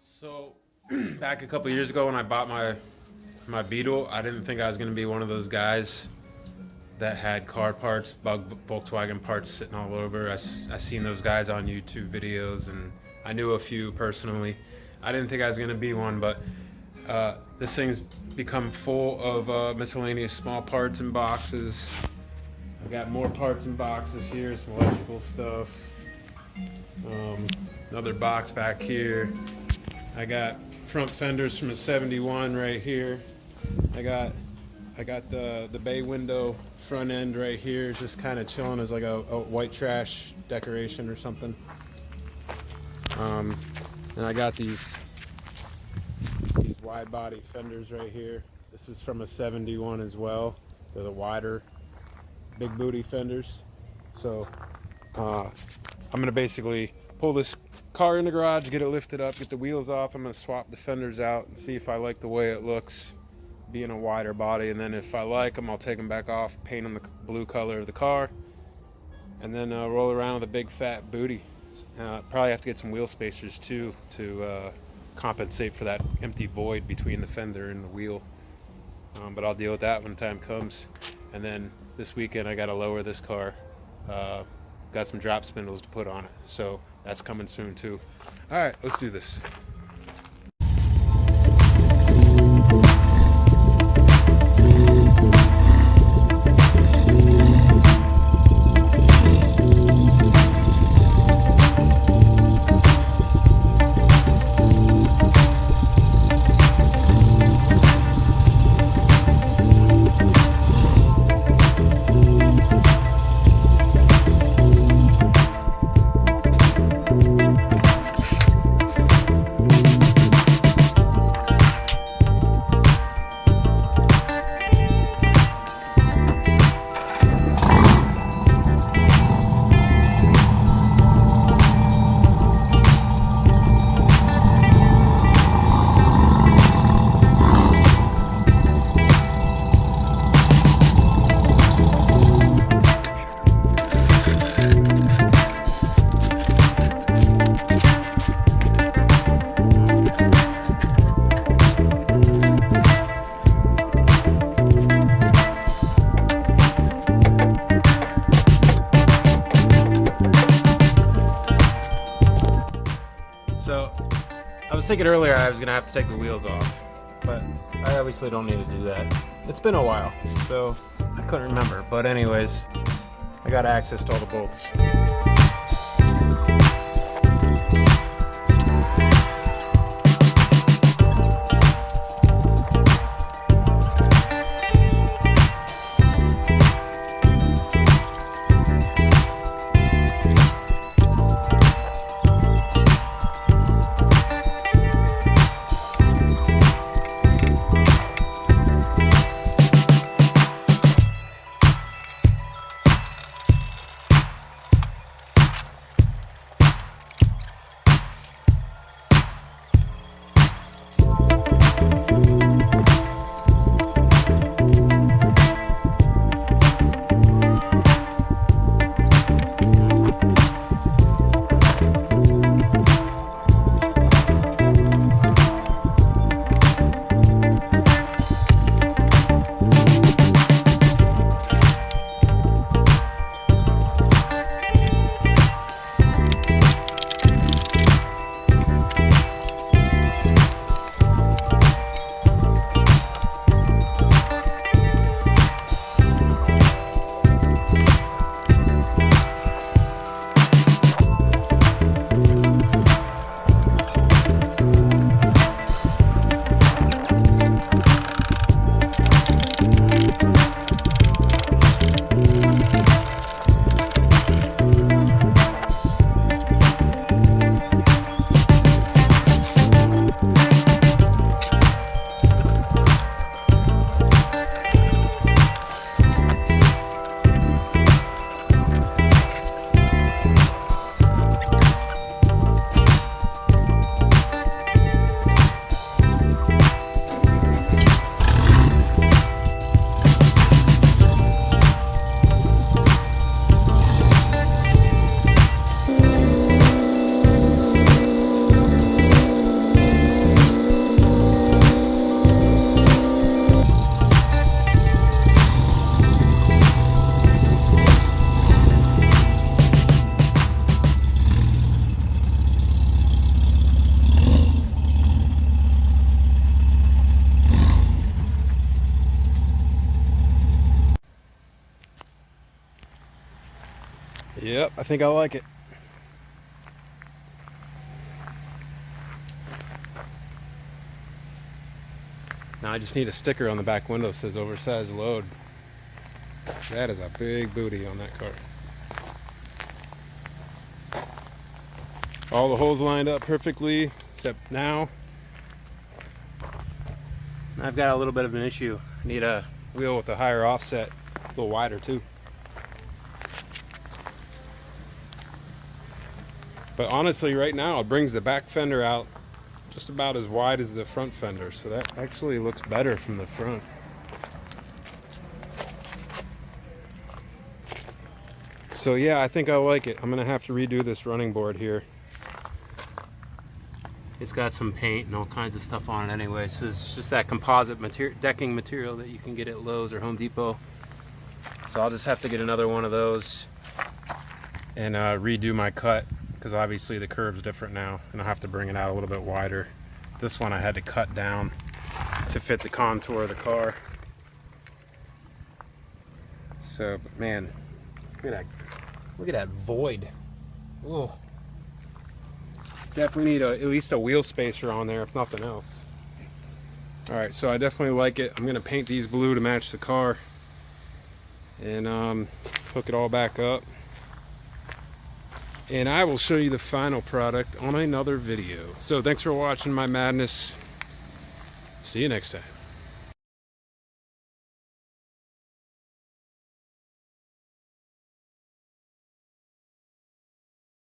So back a couple years ago when I bought my Beetle, I didn't think I was going to be one of those guys that had car parts, Volkswagen parts sitting all over. I seen those guys on YouTube videos, and I knew a few personally. I didn't think I was going to be one, but this thing's become full of miscellaneous small parts and boxes. I've got more parts and boxes here, some electrical stuff. Another box back here. I got front fenders from a 71 right here. I got the bay window front end right here, just kind of chilling as like a white trash decoration or something. And I got these wide body fenders right here. This is from a 71 as well. They're the wider, big booty fenders. So I'm gonna basically pull this car in the garage, get it lifted up, get the wheels off. I'm gonna swap the fenders out and see if I like the way it looks being a wider body, and then if I like them, I'll take them back off, paint them the blue color of the car, and then roll around with a big fat booty. Probably have to get some wheel spacers too to compensate for that empty void between the fender and the wheel, but I'll deal with that when the time comes. And then this weekend I got to lower this car. Got some drop spindles to put on it, so that's coming soon too. All right, let's do this. So I was thinking earlier I was gonna have to take the wheels off, but I obviously don't need to do that. It's been a while, so I couldn't remember. But anyways, I got access to all the bolts. Yep, I think I like it. Now I just need a sticker on the back window that says oversized load. That is a big booty on that car. All the holes lined up perfectly, except now I've got a little bit of an issue. I need a wheel with a higher offset, a little wider too. But honestly, right now it brings the back fender out just about as wide as the front fender, so that actually looks better from the front. So yeah, I think I like it. I'm gonna have to redo this running board here. It's got some paint and all kinds of stuff on it anyway, so it's just that composite decking material that you can get at Lowe's or Home Depot. So I'll just have to get another one of those and redo my cut, because obviously the curve's different now, and I'll have to bring it out a little bit wider. This one I had to cut down to fit the contour of the car. So, but man, look at that void. Whoa. Definitely need at least a wheel spacer on there, if nothing else. Alright, so I definitely like it. I'm gonna paint these blue to match the car and hook it all back up. And I will show you the final product on another video. So thanks for watching my madness. See you next time.